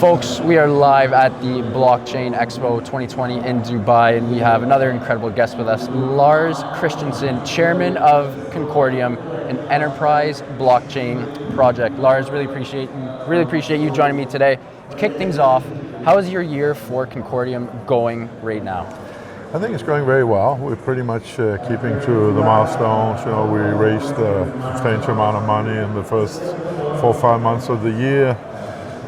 Folks, we are live at the Blockchain Expo 2020 in Dubai, and we have another incredible guest with us, Lars Christensen, chairman of Concordium, an enterprise blockchain project. Lars, really appreciate you joining me today. To kick things off, how is your year for Concordium going right now? I think it's going very well. We're pretty much keeping to the milestones. We raised a substantial amount of money in the first 4 or 5 months of the year.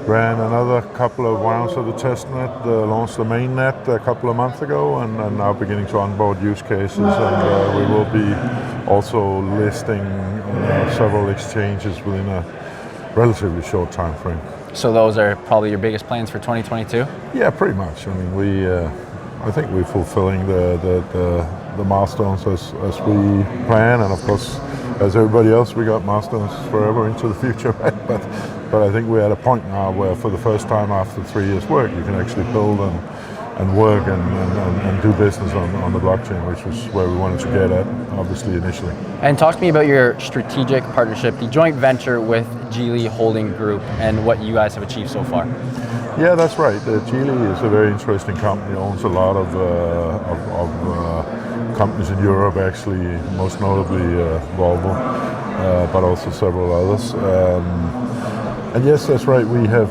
Ran another couple of rounds of the testnet, launched the mainnet a couple of months ago, and now beginning to onboard use cases. And we will be also listing several exchanges within a relatively short time frame. So those are probably your biggest plans for 2022? Yeah, pretty much. I mean, I think we're fulfilling the milestones as we plan, and of course, as everybody else, we got milestones forever into the future, right? But I think we're at a point now where, for the first time after 3 years' work, you can actually build and work and do business on the blockchain, which was where we wanted to get at, obviously, initially. And talk to me about your strategic partnership, the joint venture with Geely Holding Group, and what you guys have achieved so far. Yeah, that's right. Geely is a very interesting company. Owns a lot of companies in Europe, actually, most notably Volvo, but also several others. And yes, that's right. We have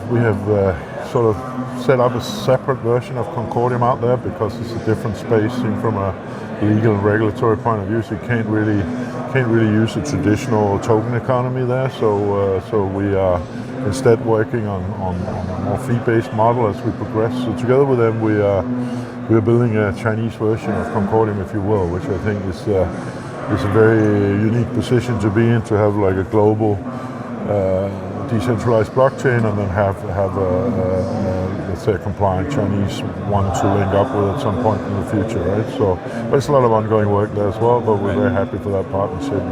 sort of set up a separate version of Concordium out there because it's a different space from a legal and regulatory point of view. So you can't really use a traditional token economy there. So we are instead working on a more fee-based model as we progress. So together with them, we are building a Chinese version of Concordium, if you will, which I think is a very unique position to be in, to have like a global decentralized blockchain and then have let's say a compliant Chinese one to link up with at some point in the future, right? So there's a lot of ongoing work there as well, but we're very happy for that partnership.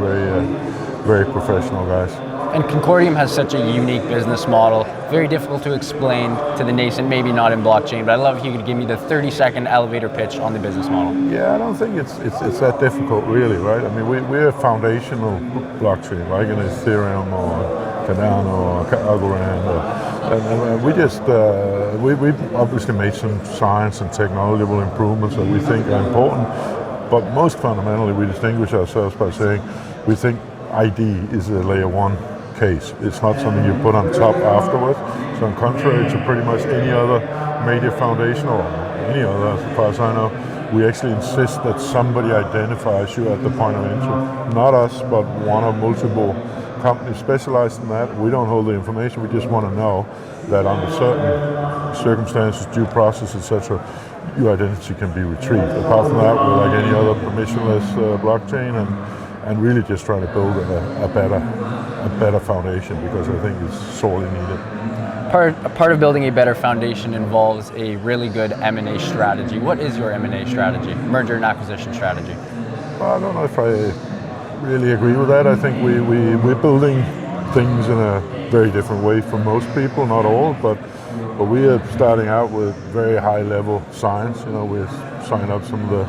Very professional guys. And Concordium has such a unique business model, very difficult to explain to the nascent, maybe not in blockchain, but I'd love if you could give me the 30-second elevator pitch on the business model. Yeah, I don't think it's that difficult, really, right? I mean, we're a foundational blockchain, like an Ethereum or Cardano or Algorand, and we just we've obviously made some science and technological improvements that we think are important, but most fundamentally we distinguish ourselves by saying we think ID is a layer 1 case. It's not something you put on top afterwards. So on contrary to pretty much any other major foundation or any other, as far as I know, we actually insist that somebody identifies you at the point of entry. Not us, but one of multiple companies specialized in that. We don't hold the information. We just want to know that under certain circumstances, due process, etc., your identity can be retrieved. Apart from that, we're like any other permissionless blockchain, and really just trying to build a better foundation, because I think it's sorely needed. Part of building a better foundation involves a really good M&A strategy. What is your M&A strategy, merger and acquisition strategy? Well, I don't know if I really agree with that. I think we're building things in a very different way from most people, not all, but we are starting out with very high level science. We're signing up some of the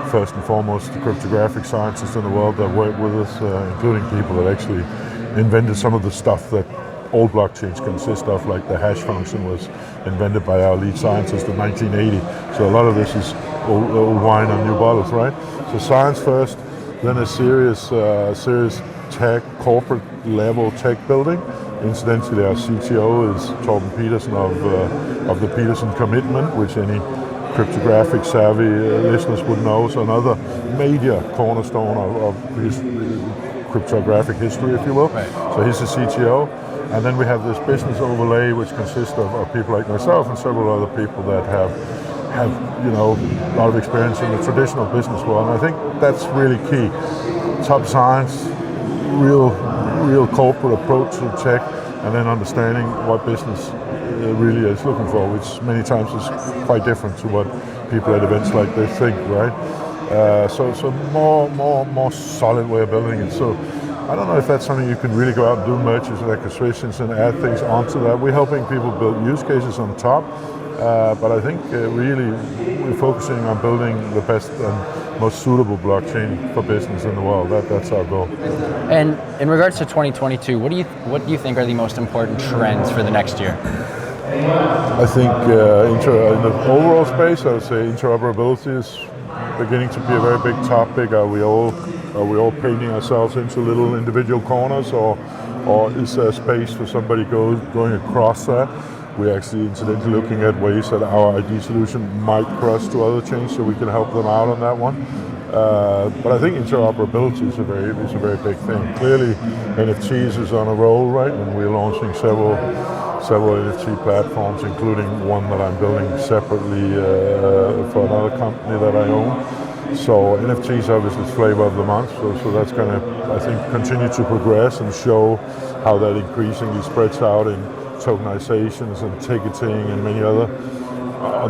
first and foremost cryptographic scientists in the world that work with us, including people that actually invented some of the stuff that all blockchains consist of, like the hash function was invented by our lead scientist in 1980. So a lot of this is old wine on new bottles, right? So science first, then a serious tech, corporate level tech building. Incidentally, our CTO is Torben Petersen of the Petersen Commitment, which any cryptographic savvy listeners would know. So another major cornerstone of his cryptographic history, if you will. Right. So he's the CTO. And then we have this business overlay, which consists of people like myself and several other people that have a lot of experience in the traditional business world. And I think that's really key. Top science, real corporate approach to tech, and then understanding what business really is looking for, which many times is quite different to what people at events like this think, right? So more solid way of building it. So I don't know if that's something you can really go out and do mergers and acquisitions and add things onto that. We're helping people build use cases on top, but I think really we're focusing on building the best and most suitable blockchain for business in the world. That's our goal. And in regards to 2022, what do you think are the most important trends for the next year? I think in the overall space, I would say interoperability is beginning to be a very big topic. Are we all painting ourselves into little individual corners, or is there space for somebody going across that? We're actually incidentally looking at ways that our ID solution might cross to other chains, so we can help them out on that one. But I think interoperability is a very big thing. Clearly, NFTs is on a roll, right? And we're launching several NFT platforms, including one that I'm building separately for another company that I own. So NFTs obviously is flavor of the month. So that's going to, I think, continue to progress and show how that increasingly spreads out in tokenizations and ticketing and many other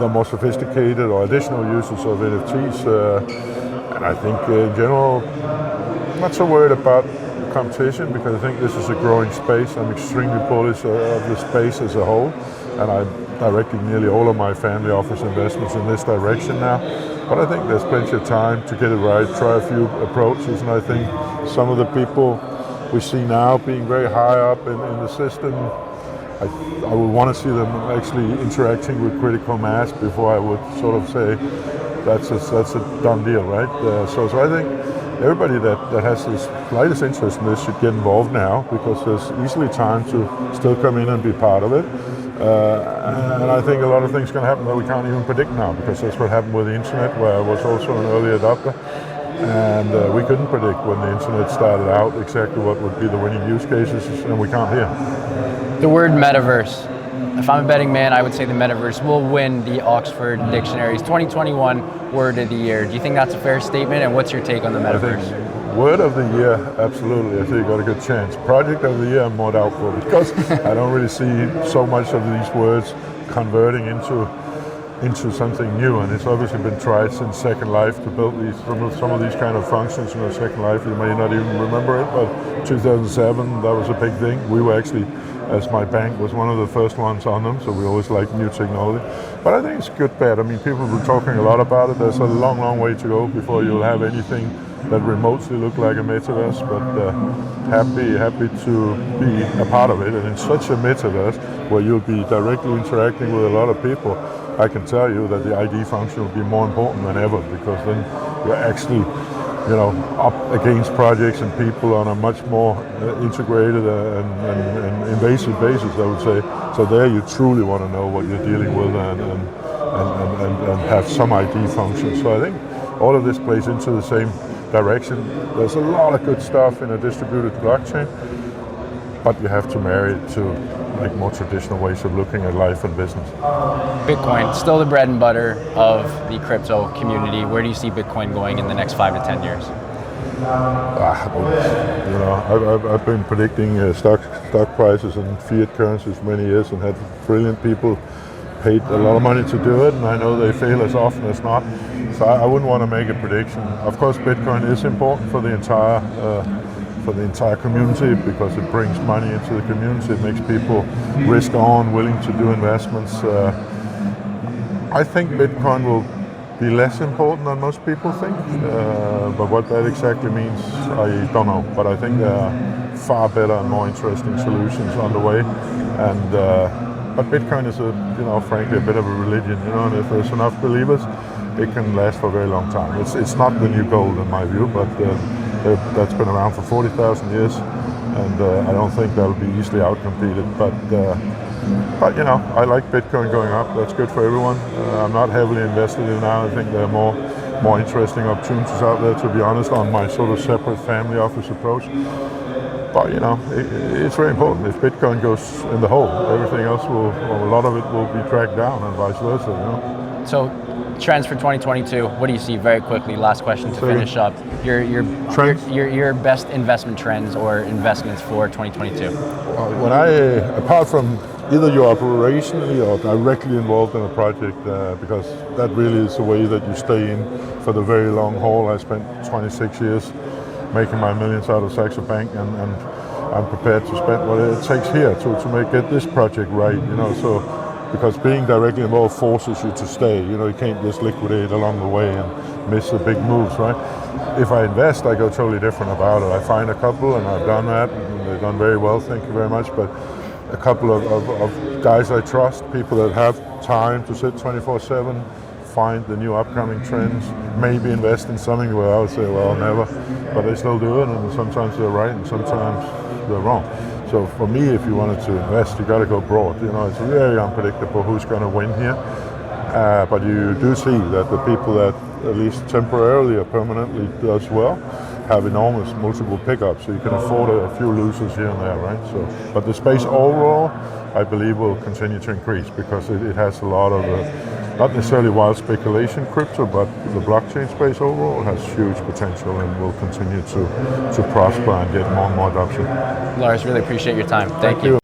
more sophisticated or additional uses of NFTs. And I think in general, I'm not so worried about competition, because I think this is a growing space. I'm extremely bullish of the space as a whole, and I'm directing nearly all of my family office investments in this direction now. But I think there's plenty of time to get it right, try a few approaches, and I think some of the people we see now being very high up in the system, I would want to see them actually interacting with critical mass before I would sort of say that's a done deal, right? So I think everybody that has the slightest interest in this should get involved now, because there's easily time to still come in and be part of it. And I think a lot of things can happen that we can't even predict now, because that's what happened with the internet, where I was also an early adopter. And we couldn't predict when the internet started out exactly what would be the winning use cases, and we can't here. The word metaverse. If I'm a betting man, I would say the metaverse will win the Oxford Dictionary's 2021 Word of the Year. Do you think that's a fair statement, and what's your take on the metaverse? Word of the Year, absolutely. I think you got a good chance. Project of the Year, I'm more doubtful, because I don't really see so much of these words converting into something new, and it's obviously been tried since Second Life to build some of these kind of functions. Second Life, you may not even remember it, but 2007, that was a big thing. We were actually, as my bank was one of the first ones on them, so we always like new technology. But I think it's good bet. I mean, people have been talking a lot about it. There's a long, long way to go before you'll have anything that remotely look like a metaverse, but happy to be a part of it. And in such a metaverse where you'll be directly interacting with a lot of people, I can tell you that the ID function will be more important than ever, because then you're actually up against projects and people on a much more integrated and invasive basis, I would say. So there you truly want to know what you're dealing with and have some ID function. So I think all of this plays into the same direction. There's a lot of good stuff in a distributed blockchain, but you have to marry it to more traditional ways of looking at life and business. Bitcoin, still the bread and butter of the crypto community. Where do you see Bitcoin going in the next 5 to 10 years? I've been predicting stock prices and fiat currencies for many years, and had brilliant people paid a lot of money to do it, and I know they fail as often as not. So I wouldn't want to make a prediction. Of course, Bitcoin is important for the entire community, because it brings money into the community. It makes people risk on, willing to do investments. I think Bitcoin will be less important than most people think, but what that exactly means, I don't know. But I think there are far better and more interesting solutions on the way. And but Bitcoin is frankly a bit of a religion, and if there's enough believers, it can last for a very long time. It's not the new gold in my view, but that's been around for 40,000 years, and I don't think that'll be easily outcompeted. But I like Bitcoin going up. That's good for everyone. I'm not heavily invested in it now. I think there are more interesting opportunities out there, to be honest, on my sort of separate family office approach. But it's very important. If Bitcoin goes in the hole, everything else a lot of it will be dragged down, and vice versa. So, trends for 2022. What do you see very quickly? Last question to finish up. Your best investment trends or investments for 2022. Apart from either you're operationally or directly involved in a project, because that really is the way that you stay in for the very long haul. I spent 26 years making my millions out of Saxo Bank, and I'm prepared to spend what it takes here to get this project right. So. Because being directly involved forces you to stay. You can't just liquidate along the way and miss the big moves, right? If I invest, I go totally different about it. I find a couple, and I've done that, and they've done very well, thank you very much. But a couple of guys I trust, people that have time to sit 24/7, find the new upcoming trends, maybe invest in something where I would say, well, never, but they still do it, and sometimes they're right and sometimes they're wrong. So for me, if you wanted to invest, you got to go broad. It's very unpredictable who's going to win here, but you do see that the people that at least temporarily or permanently does well have enormous multiple pickups, so you can afford a few losers here and there, right? So, but the space overall, I believe, will continue to increase because it has a lot of, not necessarily wild speculation crypto, but the blockchain space overall has huge potential and will continue to prosper and get more and more adoption. Lars, really appreciate your time. Thank you.